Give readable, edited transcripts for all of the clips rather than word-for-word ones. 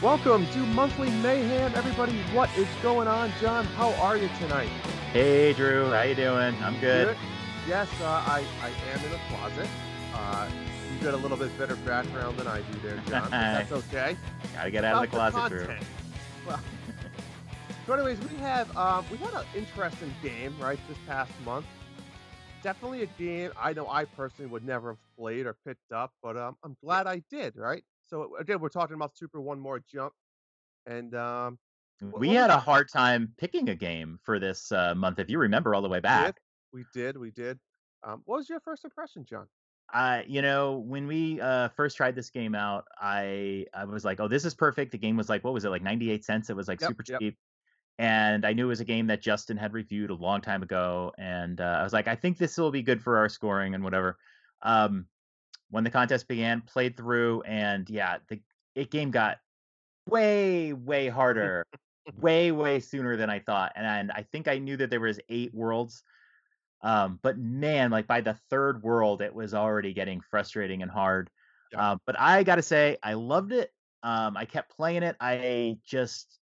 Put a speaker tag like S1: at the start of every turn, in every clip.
S1: Welcome to Monthly Mayhem, everybody. What is going on, John? How are you tonight?
S2: Hey Drew, how you doing? I'm good.
S1: Good. Yes, I am in a closet. Uh, you got a little bit better background than I do there, John, but that's okay.
S2: Gotta
S1: It's
S2: get out of the
S1: about the
S2: closet, Drew.
S1: content. Well, so anyways, we had an interesting game right this past month. Definitely a game I know I personally would never have played or picked up, but I'm
S2: Yeah.
S1: glad I did. Right. So again, we're talking about Super One More Jump, and
S2: We
S1: what was
S2: had
S1: your
S2: a hard time picking a game for this month, if you remember all the way
S1: did.
S2: back.
S1: We did. What was your first impression, John?
S2: When we first tried this game out, I was like, "Oh, this is perfect." The game was like, what was it, like 98 cents? It was like
S1: Yep,
S2: super
S1: yep.
S2: cheap, and I knew it was a game that Justin had reviewed a long time ago, and I was like, "I think this will be good for our scoring and whatever." Um, when the contest began, played through, and yeah, the it game got way, way harder, way, way sooner than I thought, and I think I knew that there was 8 worlds, but man, like, by the 3rd world, it was already getting frustrating and hard,
S1: Yep.
S2: but I gotta say, I loved it, I kept playing it, I just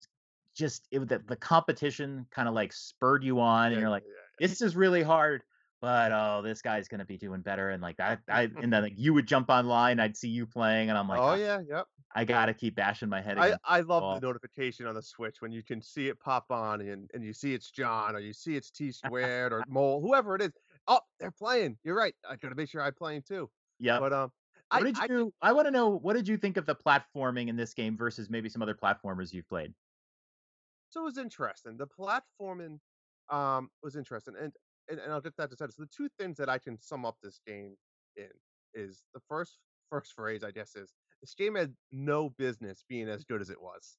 S2: it the competition kinda, like, spurred you on, and
S1: Yeah,
S2: you're like,
S1: yeah,
S2: "This is really hard, but, oh, this guy's gonna be doing better," and, like, and then, like, you would jump online, I'd see you playing, and I'm like,
S1: Oh, yeah, yep.
S2: I gotta keep bashing my head
S1: I
S2: against
S1: I
S2: the
S1: love the
S2: wall."
S1: notification on the Switch when you can see it pop on and you see it's John or you see it's T squared or Mole, whoever it is. Oh, they're playing. You're right. I gotta make sure I'm playing too.
S2: Yep.
S1: But
S2: What
S1: I
S2: did
S1: I can
S2: you I wanna know, what did you think of the platforming in this game versus maybe some other platformers you've played?
S1: so it was interesting. The platforming was interesting, and I'll get that to say. So the two things that I can sum up this game in is the first phrase I guess is this game had no business being as good as it was.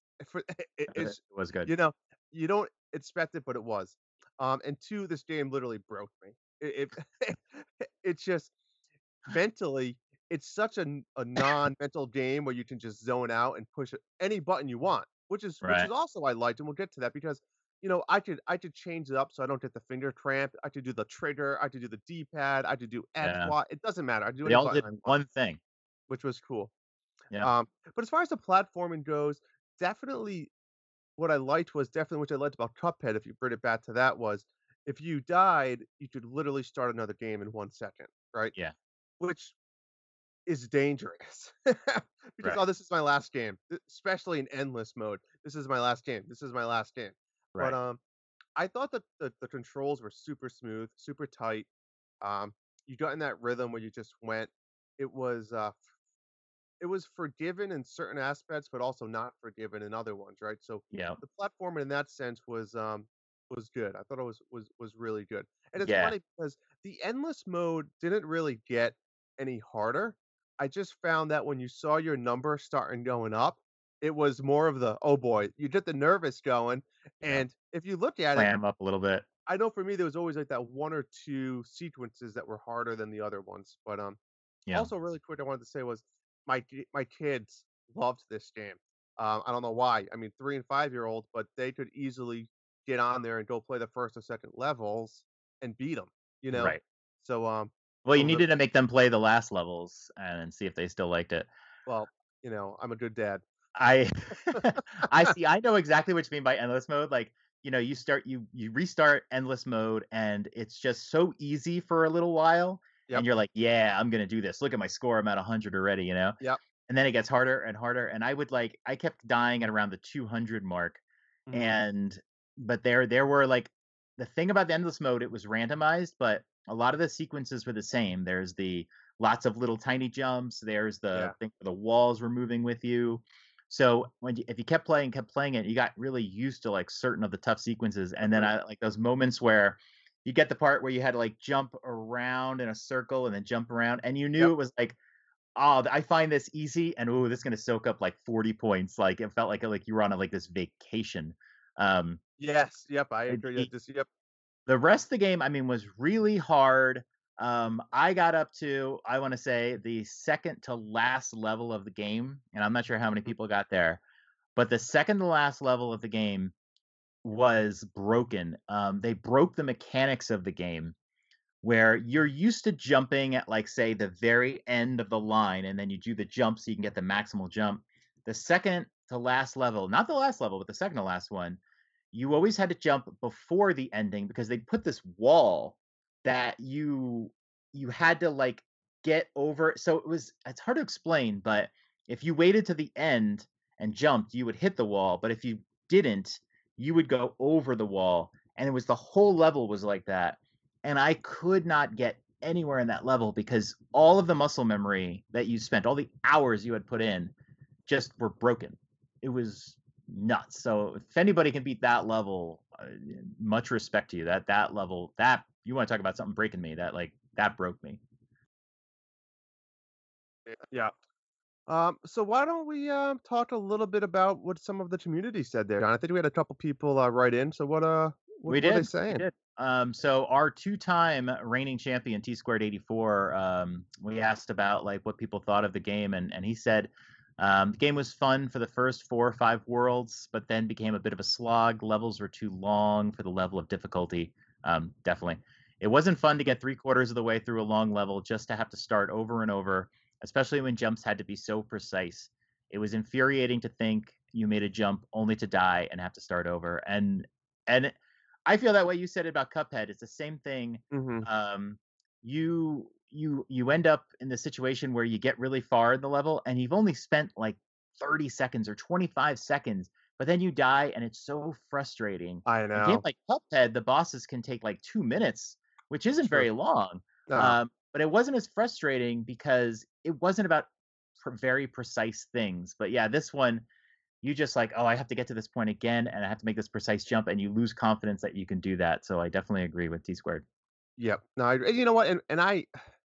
S2: It
S1: It's
S2: was good.
S1: you know you don't expect it, but it was. And two, this game literally broke me. It it's just mentally, it's such a non-mental game where you can just zone out and push any button you want, which is
S2: Right.
S1: also I liked, and we'll get to that because, I could change it up so I don't get the finger cramp. I could do the trigger, I could do the D-pad, I could do X,
S2: Yeah.
S1: Y. It doesn't matter. I do
S2: They
S1: any
S2: all
S1: button
S2: did
S1: I want,
S2: one thing.
S1: which was cool.
S2: Yep.
S1: But as far as the platforming goes, definitely what I liked was definitely which I liked about Cuphead, if you bring it back to that, was if you died, you could literally start another game in 1 second, right?
S2: Yeah.
S1: Which is dangerous because,
S2: Right.
S1: "Oh, this is my last game," especially in endless mode. "This is my last game. This is my last game." But,
S2: Right.
S1: I thought that the controls were super smooth, super tight. You got in that rhythm where you just went. It was, it was forgiven in certain aspects, but also not forgiven in other ones, right? So,
S2: Yep.
S1: the platforming in that sense was good. I thought it was really good. And it's
S2: Yeah.
S1: funny because the endless mode didn't really get any harder. I just found that when you saw your number starting going up, it was more of the, "Oh boy," you get the nervous going,
S2: Yep.
S1: and if you look at it,
S2: Clam up a little bit.
S1: I know for me there was always like that 1 or 2 sequences that were harder than the other ones, but,
S2: Yeah.
S1: also really quick I wanted to say was my kids loved this game. I don't know why. I mean, 3 and 5-year-olds, but they could easily get on there and go play the 1st or 2nd levels and beat them, you know?
S2: Right.
S1: So,
S2: Well, you
S1: so the
S2: needed to make them play the last levels and see if they still liked it.
S1: well, I'm a good dad.
S2: I I see, I know exactly what you mean by endless mode, like, you restart endless mode, and it's just so easy for a little while, and
S1: Yep,
S2: you're like, "Yeah, I'm gonna do this. Look at my score, I'm at 100 already," you know?
S1: yep.
S2: And then it gets harder and harder, and I kept dying at around the 200 mark,
S1: Mhm.
S2: and but there were, like, the thing about the endless mode, it was randomized, but a lot of the sequences were the same. There's the lots of little tiny jumps, there's the
S1: Yeah.
S2: thing where the walls were moving with you. So, if you kept playing it, you got really used to, like, certain of the tough sequences, and then
S1: Agreed.
S2: I like those moments where you get the part where you had to, like, jump around in a circle and then jump around, and you knew
S1: Yep.
S2: it was like, "Oh, I find this easy, and ooh, this is gonna soak up like 40 points." Like, it felt like you were on, like, this vacation. Um,
S1: Yes, yep, I
S2: uh,
S1: agree. Yeah,
S2: the
S1: just yep.
S2: the rest of the game, I mean, was really hard. I got up to, I wanna say, the second to last level of the game, and I'm not sure how many
S1: Mhm.
S2: people got there, but the second to last level of the game was broken. They broke the mechanics of the game where you're used to jumping at, like, say, the very end of the line, and then you do the jump so you can get the maximal jump. The second to last level, not the last level, but the second to last one, you always had to jump before the ending because they put this wall that you had to like get over. So it's hard to explain, but if you waited to the end and jumped, you would hit the wall. But if you didn't, you would go over the wall. And it was the whole level was like that. And I could not get anywhere in that level because all of the muscle memory that you spent, all the hours you had put in, just were broken. It was nuts. So if anybody can beat that level, much respect to you. That level, that you want to talk about something breaking me. That like that broke me.
S1: Yeah. So why don't we talk a little bit about what some of the community said there, John? I think we had a couple people write in. So what
S2: We
S1: were they
S2: did. We
S1: saying?
S2: did. So our two-time reigning champion T squared 84, we asked about like what people thought of the game, and he said the game was fun for the first 4 or 5 worlds, but then became a bit of a slog. Levels were too long for the level of difficulty. Definitely, it wasn't fun to get 3/4 of the way through a long level just to have to start over and over, especially when jumps had to be so precise. It was infuriating to think you made a jump only to die and have to start over. And I feel that way. You said it about Cuphead. It's the same thing.
S1: Hmm.
S2: Um, you end up in the situation where you get really far in the level and you've only spent like 30 seconds or 25 seconds, but then you die and it's so frustrating.
S1: I
S2: A game
S1: know.
S2: like Cuphead, the bosses can take like 2 minutes, which isn't
S1: True.
S2: very long.
S1: No.
S2: But it wasn't as frustrating because it wasn't about very precise things. But yeah, this one you just like, oh, I have to get to this point again, and I have to make this precise jump, and you lose confidence that you can do that. So I definitely agree with T squared.
S1: Yep. No, and you know what? And I,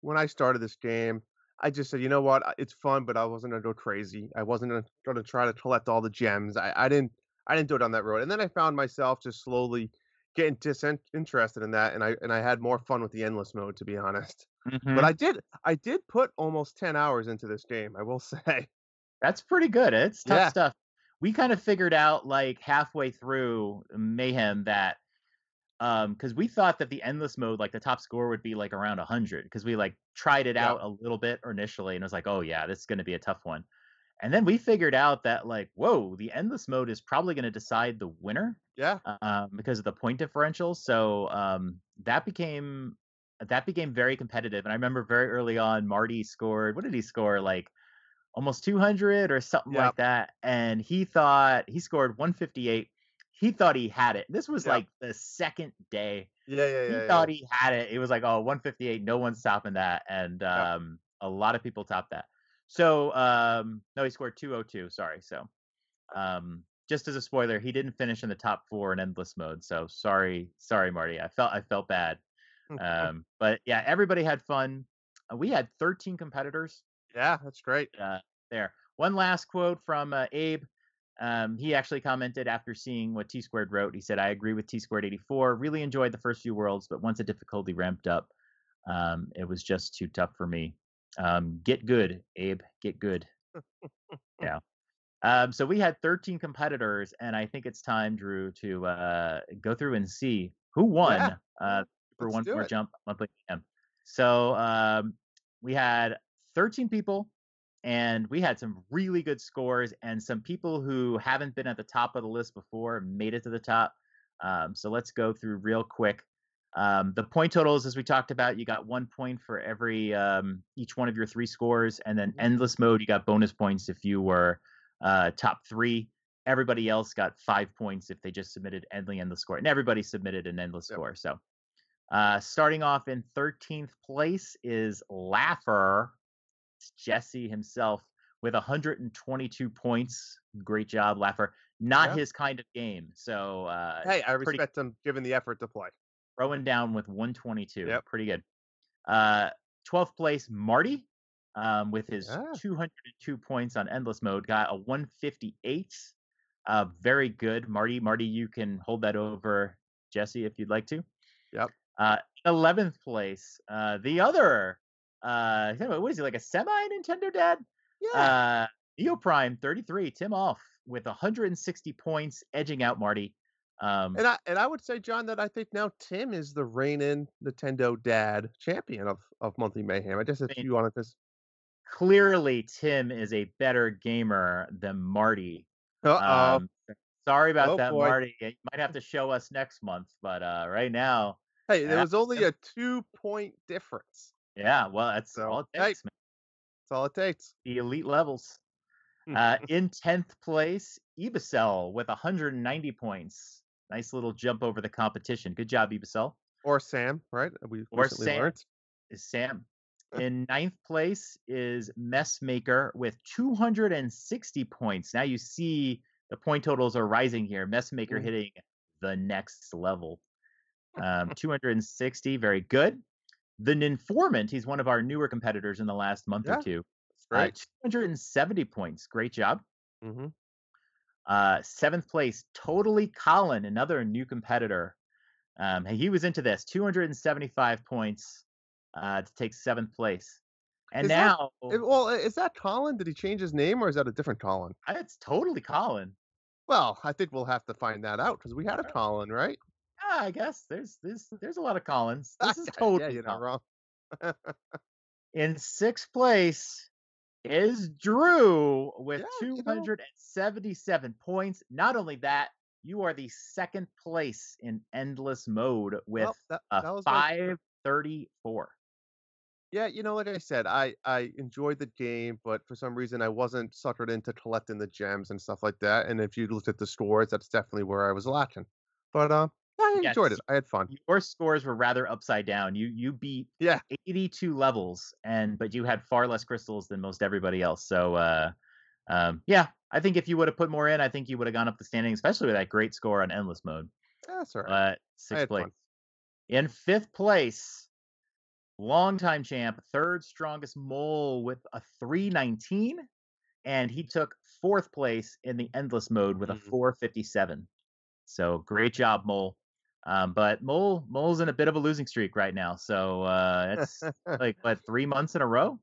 S1: when I started this game, I just said, you know what? It's fun, but I wasn't gonna go crazy. I wasn't gonna try to collect all the gems. I didn't do it on that road. And then I found myself just slowly getting disinterested in that, and I had more fun with the endless mode, to be honest. But
S2: Hmm.
S1: I did put almost 10 hours into this game. I will say.
S2: That's pretty good. It's tough
S1: Yeah.
S2: stuff. We kind of figured out like halfway through Mayhem that because we thought that the endless mode, like the top score would be like around 100 because we like tried it
S1: Yeah.
S2: out a little bit initially and it was like, oh yeah, this is going to be a tough one. And then we figured out that like, whoa, the endless mode is probably going to decide the winner
S1: Yeah.
S2: because of the point differential. So that became very competitive. And I remember very early on, Marty scored. What did he score? Like almost 200 or something
S1: Yeah.
S2: like that. And he thought he scored 158. He thought he had it. This was
S1: Yeah.
S2: like the second day.
S1: Yeah. Yeah.
S2: He
S1: Yeah. Yeah.
S2: thought he had it. It was like, oh, 158. No one's stopping that. And
S1: Yeah.
S2: a lot of people topped that. So, no, he scored 202. Sorry. So, just as a spoiler, he didn't finish in the top four in endless mode. So sorry, Marty. I felt bad. But yeah, everybody had fun. We had 13 competitors
S1: Yeah. That's great.
S2: uh, there. One last quote from Abe. He actually commented after seeing what T squared wrote. He said, "I agree with T squared 84. Really enjoyed the first few worlds, but once the difficulty ramped up, it was just too tough for me. Get good, Abe. Get good." Yeah. So we had 13 competitors, and I think it's time, Drew, to go through and see who
S1: Yeah.
S2: won for
S1: Let's
S2: one
S1: do
S2: more
S1: it.
S2: jump monthly mayhem. So we had 13 people, and we had some really good scores, and some people who haven't been at the top of the list before made it to the top. So let's go through real quick. The point totals, as we talked about, you got 1 point for every each one of your 3 scores, and then
S1: Mhm.
S2: endless mode, you got bonus points if you were top 3. Everybody else got 5 points if they just submitted endless score, and everybody submitted an endless
S1: Yep.
S2: score. So starting off in 13th place is Laugher, Jesse himself, with 122 points. Great job, Laugher. Not
S1: Yeah.
S2: his kind of game. So
S1: Hey, I
S2: pretty
S1: respect them given the effort to play.
S2: throwing down with 122.
S1: Yep.
S2: Pretty good. Uh, 12th place, Marty, with his
S1: Yeah.
S2: 202 points on endless mode, got a 158. Very good, Marty. Marty, you can hold that over Jesse if you'd like to.
S1: Yep.
S2: 11th place, the other, what is he, like a semi Nintendo dad?
S1: Yeah.
S2: Uh, Neo Prime 33, Tim Off with 160 points, edging out Marty. Um,
S1: And I would say, John, that I think now Tim is the reigning Nintendo dad champion of Monthly Mayhem. I guess
S2: I
S1: if
S2: mean,
S1: you wanted this.
S2: clearly, Tim is a better gamer than Marty.
S1: Uh-oh.
S2: Um, sorry about
S1: Oh,
S2: that,
S1: boy.
S2: Marty. You might have to show us next month, but right now,
S1: Hey, there
S2: yeah,
S1: was only a 2-point difference.
S2: yeah. Well, that's all
S1: So,
S2: it
S1: hey,
S2: takes, man.
S1: that's all it takes.
S2: The elite levels. In 10th place, Ibicel with 190 points. Nice little jump over the competition. Good job, Ibicel.
S1: Or Sam, right? We
S2: Or
S1: recently
S2: Sam
S1: learned.
S2: is Sam. In ninth place is Messmaker with 260 points. Now you see the point totals are rising here. Messmaker
S1: Mhm.
S2: hitting the next level. 260, very good. The Ninformant, he's one of our newer competitors in the last month or
S1: Yeah,
S2: two.
S1: that's great.
S2: 270 points. Great job.
S1: Mhm.
S2: Seventh place, Totally Colin, another new competitor. He was into this, 275 points to take seventh place. And
S1: Is that
S2: now
S1: is that Colin? Did he change his name, or is that a different Colin?
S2: it's Totally Colin.
S1: Well, I think we'll have to find that out because we had a
S2: Uh,
S1: Colin, right?
S2: yeah, I guess there's a lot of Collins. This is
S1: Yeah,
S2: totally
S1: you're not
S2: Colin.
S1: wrong.
S2: In sixth place is Drew with
S1: Yeah,
S2: 277 points. Not only that, you are the second place in endless mode with
S1: well, that
S2: a
S1: that was my
S2: 534.
S1: yeah, like I said, I enjoyed the game, but for some reason I wasn't suckered into collecting the gems and stuff like that. And if you looked at the scores, that's definitely where I was lacking. But I enjoyed
S2: Yes,
S1: it. I had fun.
S2: your scores were rather upside down. You beat
S1: Yeah,
S2: 82 levels, but you had far less crystals than most everybody else. So yeah, I think if you would have put more in, I think you would have gone up the standing, especially with that great score on endless mode.
S1: that's all right.
S2: But
S1: I
S2: sixth
S1: had
S2: place.
S1: fun.
S2: In fifth place, longtime champ, third strongest mole with a 319, and he took fourth place in the endless mode with a
S1: Mhm.
S2: 457. So great job, Mole. But Mole's in a bit of a losing streak right now. So it's like what 3 months in a row.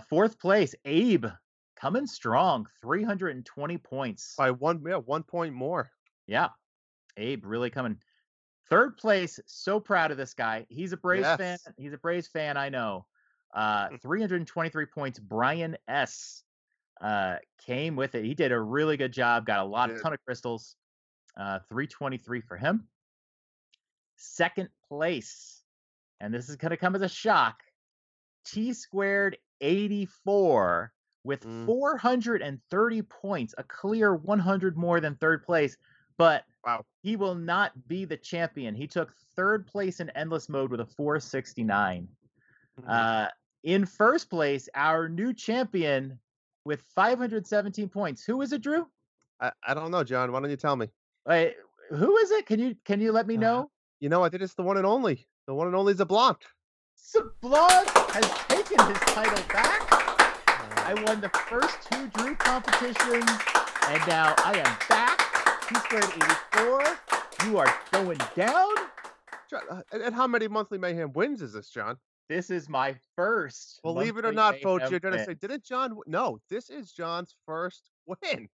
S2: Fourth place, Abe coming strong, 320 points.
S1: By 1 point more.
S2: Yeah, Abe really coming. Third place, so proud of this guy. He's a Braves fan.
S1: Yes.
S2: He's a Braves fan, I know. 323 points. Brian S. Came with it. He did a really good job. Got a
S1: He
S2: lot,
S1: did.
S2: ton of crystals. 323 for him. Second place, and this is going to come as a shock. T squared 84 with
S1: Mm,
S2: 430 points, a clear 100 more than third place, but
S1: wow.
S2: he will not be the champion. He took third place in endless mode with a 469.
S1: Mhm.
S2: Uh, in first place, our new champion with 517 points. Who is it, Drew?
S1: I don't know, John. Why don't you tell me?
S2: Wait, who is it? Can you let me
S1: Uh,
S2: know?
S1: I think it's the one and only. The one and only Zablanc.
S2: Sablon has taken his title back. I
S1: Uh,
S2: won the first two Drew competitions, and now I am back. T squared 84. You are going down.
S1: and how many monthly mayhem wins is this, John?
S2: This is my first
S1: Believe it or
S2: monthly
S1: not, folks,
S2: mayhem
S1: you're gonna
S2: win.
S1: say, "Didn't John?" No, this is John's first win.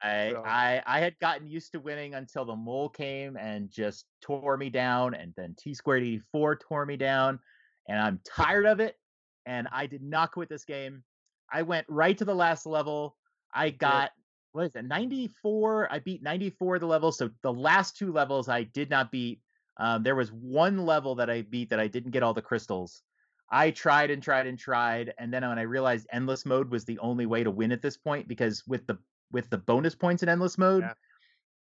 S2: I
S1: So,
S2: I I had gotten used to winning until the mole came and just tore me down, and then T squared 84 tore me down, and I'm tired of it. And I did not quit this game. I went right to the last level. I
S1: you did.
S2: got what is it 94? I beat 94 of the levels. So the last two levels I did not beat. There was one level that I beat that I didn't get all the crystals. I tried and tried and tried, and then when I realized endless mode was the only way to win at this point, because with the bonus points in endless mode,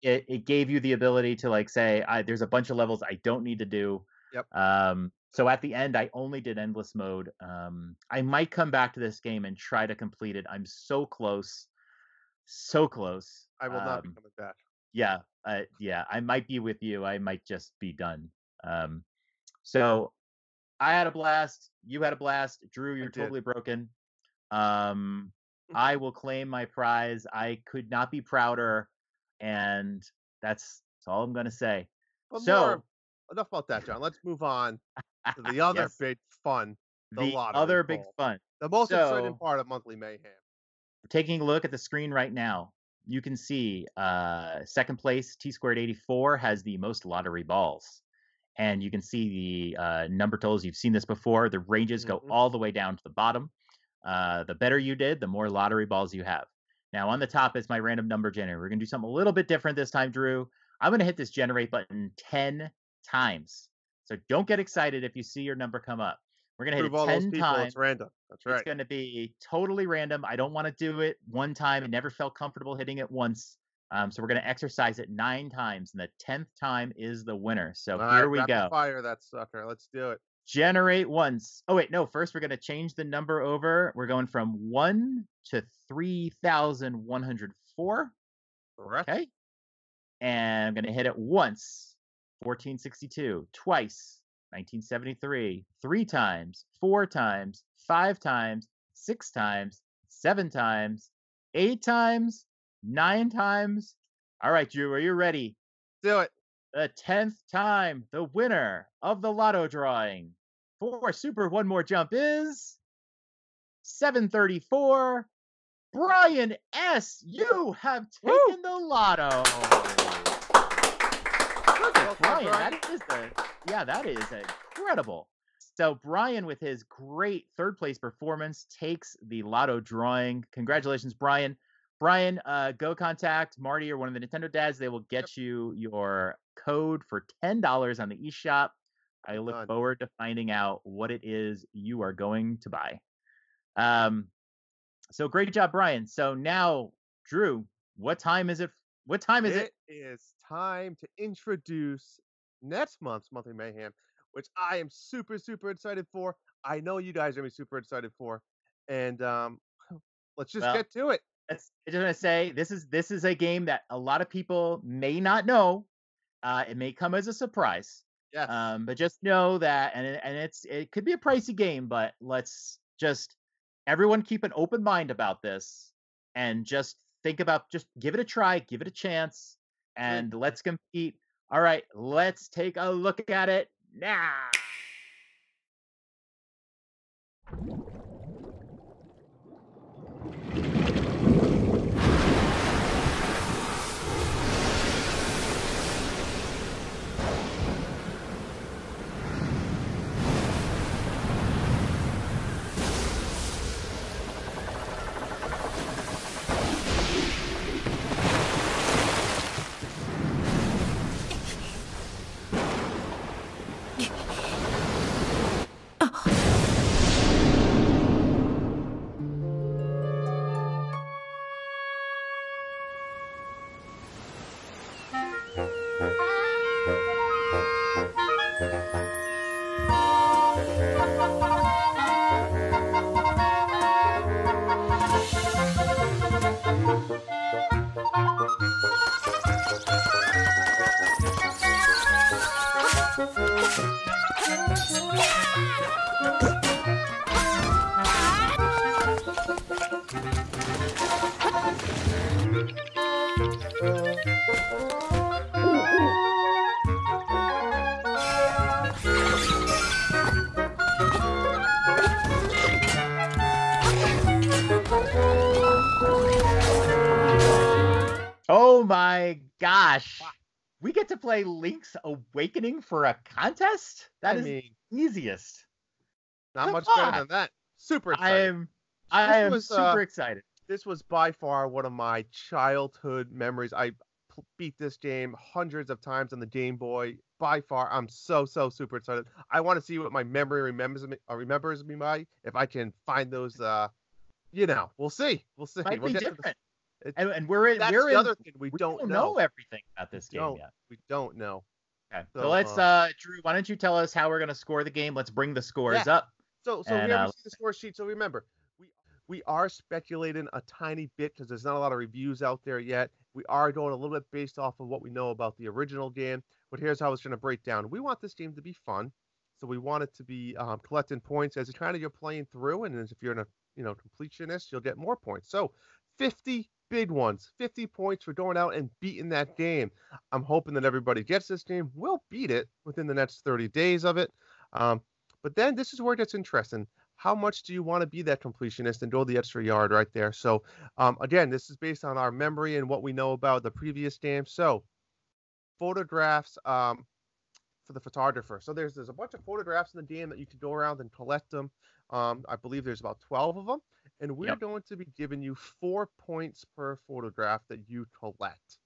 S1: Yeah.
S2: it gave you the ability to like say, there's a bunch of levels I don't need to do.
S1: Yep.
S2: So at the end, I only did endless mode. I might come back to this game and try to complete it. I'm so close, so close.
S1: I will not be coming back.
S2: Yeah, yeah, I might be with you. I might just be done. Um, so I had a blast. You had a blast. Drew,
S1: I
S2: you're
S1: did.
S2: totally broken. Um, I will claim my prize. I could not be prouder, and that's all I'm gonna say.
S1: But more
S2: So,
S1: enough about that, John. Let's move on to the other
S2: yes,
S1: big fun, the
S2: the
S1: lottery
S2: other big
S1: bowl.
S2: fun.
S1: The most exciting
S2: So,
S1: part of monthly mayhem.
S2: taking a look at the screen right now, you can see second place T squared 84 has the most lottery balls. And you can see the number totals. You've seen this before. The ranges go
S1: Mhm.
S2: all the way down to the bottom. The better you did, the more lottery balls you have. Now on the top is my random number generator. We're gonna do something a little bit different this time, Drew. I'm gonna hit this generate button 10 times. So don't get excited if you see your number come up. We're gonna hit
S1: Prove
S2: it
S1: all those
S2: 10
S1: people it's
S2: times.
S1: random. That's
S2: It's
S1: right.
S2: gonna be totally random. I don't want to do it one time. I never felt comfortable hitting it once. So we're gonna exercise it 9 times, and the 10th time is the winner. So
S1: All right,
S2: here we
S1: rapid
S2: go.
S1: fire that sucker. Let's do it.
S2: Generate once. Oh wait, no. First, we're gonna change the number over. We're going from 1 to 3,104.
S1: Correct.
S2: Okay, and I'm gonna hit it once. 1462. Twice. 1973. 3 times. 4 times. 5 times. 6 times. 7 times. 8 times. 9 times. All right, Drew, are you ready?
S1: Do it.
S2: The 10th time, the winner of the lotto drawing for Super One More Jump is 734. Brian S., you have
S1: Woo!
S2: taken the lotto. Look
S1: Well
S2: at
S1: done,
S2: Brian.
S1: Brian.
S2: That is incredible. So Brian, with his great third place performance, takes the lotto drawing. Congratulations, Brian. Brian, go contact Marty or one of the Nintendo dads. They will
S1: Yep.
S2: get you your code for $10 on the eShop. I
S1: Well
S2: look
S1: done.
S2: forward to finding out what it is you are going to buy. So great job, Brian. So now, Drew, what time is it? What time is it?
S1: It is time to introduce next month's Monthly Mayhem, which I am super, super excited for. I know you guys are gonna be super excited for. And let's just
S2: Well,
S1: get to it.
S2: I just want to say this is a game that a lot of people may not know. It may come as a surprise,
S1: Yes.
S2: but just know that, it could be a pricey game, but let's just everyone keep an open mind about this, and just think about just give it a try, give it a chance,
S1: Agree.
S2: and let's compete. All right, let's take a look at it now. Oh my gosh.
S1: Wow.
S2: We get to play Link's Awakening for a contest? That
S1: I
S2: is
S1: mean,
S2: easiest.
S1: not
S2: Come
S1: much better
S2: on.
S1: than that. Super
S2: I
S1: excited.
S2: am
S1: This
S2: I am
S1: was
S2: super excited.
S1: this was by far one of my childhood memories. I beat this game hundreds of times on the Game Boy. By far, I'm so super excited. I want to see what my memory remembers me by. If I can find those, we'll see. We'll see.
S2: Might
S1: We'll
S2: be
S1: get to this.
S2: different.
S1: It,
S2: And we're in
S1: that's
S2: we're
S1: the
S2: in
S1: other thing we
S2: we
S1: don't
S2: don't
S1: know.
S2: know everything about
S1: We
S2: this game
S1: don't.
S2: yet.
S1: We don't know.
S2: Okay. So
S1: So,
S2: let's Drew, why don't you tell us how we're gonna score the game? Let's bring the
S1: yeah.
S2: scores up.
S1: So
S2: And
S1: here we see the score sheet. So remember, we are speculating a tiny bit because there's not a lot of reviews out there yet. We are going a little bit based off of what we know about the original game. But here's how it's going to break down. We want this game to be fun, so we want it to be collecting points as you're playing through, and as if you're a completionist, you'll get more points. So 50 big ones, 50 points for going out and beating that game. I'm hoping that everybody gets this game. We'll beat it within the next 30 days of it. But then this is where it gets interesting. How much do you want to be that completionist and go the extra yard right there? So, again, this is based on our memory and what we know about the previous game. So, photographs for the photographer. So there's a bunch of photographs in the game that you can go around and collect them. I believe there's about 12 of them, and we're
S2: Yep.
S1: going to be giving you 4 points per photograph that you collect.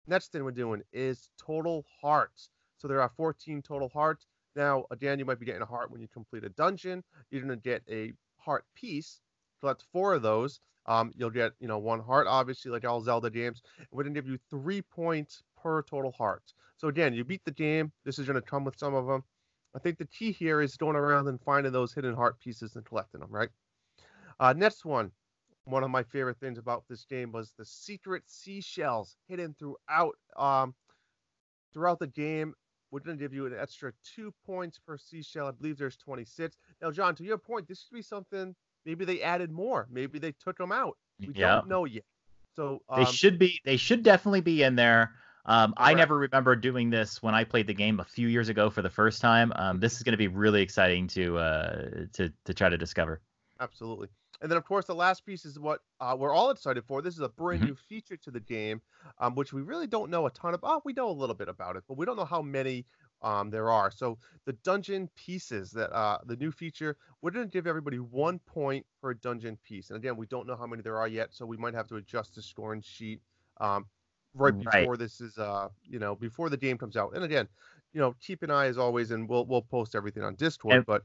S1: Next thing we're doing is total hearts. So there are 14 total hearts. Now, again, you might be getting a heart when you complete a dungeon. You're going to get a heart piece. Collect 4 of those. You'll get, 1 heart, obviously, like all Zelda games. We're going to give you 3 points per total heart. So again, you beat the game. This is going to come with some of them. I think the key here is going around and finding those hidden heart pieces and collecting them, right? Next one of my favorite things about this game was the secret seashells hidden throughout the game. We're going to give you an extra 2 points per seashell. I believe there's 26. Now, John, to your point, this should be something. Maybe they added more. Maybe they took them out. We
S2: Yeah.
S1: don't know yet. So,
S2: They should definitely be in there. I
S1: correct.
S2: never remember doing this when I played the game a few years ago for the first time. This is going to be really exciting to try to discover.
S1: Absolutely. And then, of course, the last piece is what we're all excited for. This is a brand
S2: Mhm.
S1: new feature to the game, which we really don't know a ton about. We know a little bit about it, but we don't know how many there are. So the dungeon pieces that the new feature, we're going to give everybody 1 point per dungeon piece. And again, we don't know how many there are yet, so we might have to adjust the scoring sheet right
S2: Right.
S1: before this is, before the game comes out. And again, keep an eye as always, and we'll post everything on Discord.
S2: And
S1: But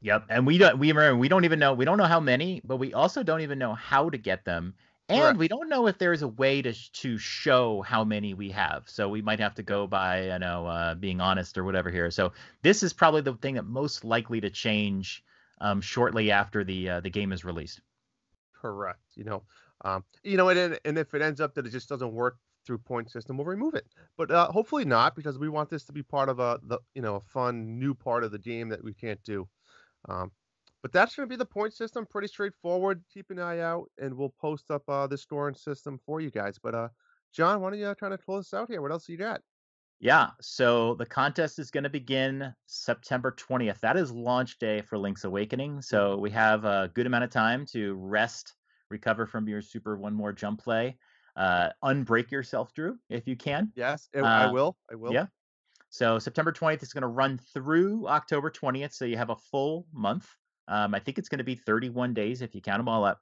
S2: yep, and we don't even know, we don't know how many, but we also don't even know how to get them, and we
S1: correct.
S2: don't know if there's a way to show how many we have. So we might have to
S1: Yeah.
S2: go by, being honest or whatever here. So this is probably the thing that most likely to change shortly after the game is released.
S1: Correct. And if it ends up that it just doesn't work through point system, we'll remove it. But hopefully not, because we want this to be part of a fun new part of the game that we can't do. Um, but that's going to be the point system. Pretty straightforward. Keep an eye out, and we'll post up the scoring system for you guys. But John, why don't you try to close us out here? What else you got?
S2: Yeah, so the contest is going to begin September 20th. That is launch day for Link's Awakening.
S1: Mhm.
S2: So we have a good amount of time to rest, recover from your Super One More Jump play, unbreak yourself, Drew, if you can.
S1: Yes, I
S2: Uh,
S1: will. I will.
S2: yeah. So September 20th is going to run through October 20th. So you have a full month. I think it's going to be 31 days if you count them all up.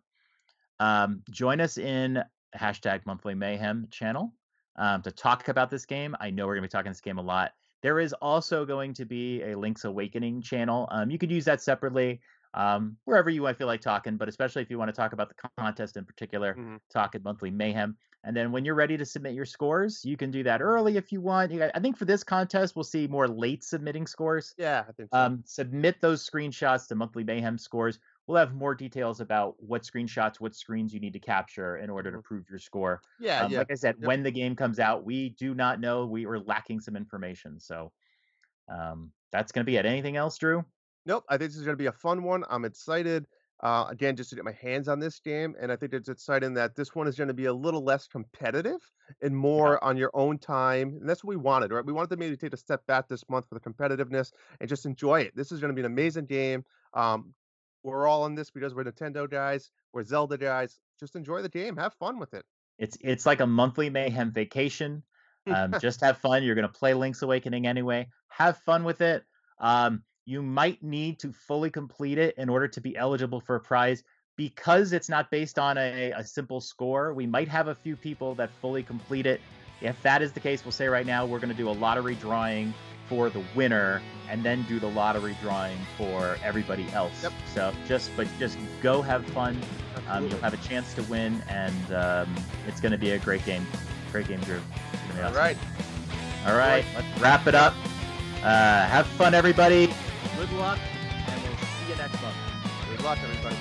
S2: Join us in hashtag Monthly Mayhem channel to talk about this game. I know we're going to be talking this game a lot. There is also going to be a Link's Awakening channel. You could use that separately wherever you might feel like talking, but especially if you want to talk about the contest in particular,
S1: Mhm.
S2: talk at Monthly Mayhem. And then when you're ready to submit your scores, you can do that early if you want. I think for this contest, we'll see more late submitting scores.
S1: Yeah, I think so.
S2: Submit those screenshots to Monthly Mayhem scores. We'll have more details about what screenshots, what screens you need to capture in order to
S1: Mhm.
S2: prove your score.
S1: Yeah, yeah.
S2: Like I said,
S1: Yep.
S2: when the game comes out, we do not know. We are lacking some information. So that's going to be it. Anything else, Drew?
S1: Nope, I think this is gonna be a fun one. I'm excited, again, just to get my hands on this game, and I think it's exciting that this one is gonna be a little less competitive and
S2: Yeah.
S1: more on your own time, and that's what we wanted, right? We wanted to maybe take a step back this month for the competitiveness and just enjoy it. This is gonna be an amazing game. We're all in this because we're Nintendo guys, we're Zelda guys. Just enjoy the game, have fun with it.
S2: It's like a Monthly Mayhem vacation. Just have fun. You're going to play Link's Awakening anyway. Have fun with it. You might need to fully complete it in order to be eligible for a prize. Because it's not based on a simple score, we might have a few people that fully complete it. If that is the case, we'll say right now we're going to do a lottery drawing for the winner and then do the lottery drawing for everybody else.
S1: Yep,
S2: So just go have fun. You'll
S1: absolutely.
S2: have a chance to win, and it's going to be a great game. Great game, Drew. It's gonna be awesome.
S1: Alright,
S2: All
S1: enjoy.
S2: right, let's wrap it up. Have fun, everybody. Good luck, and we'll see you next month.
S1: Good luck, everybody.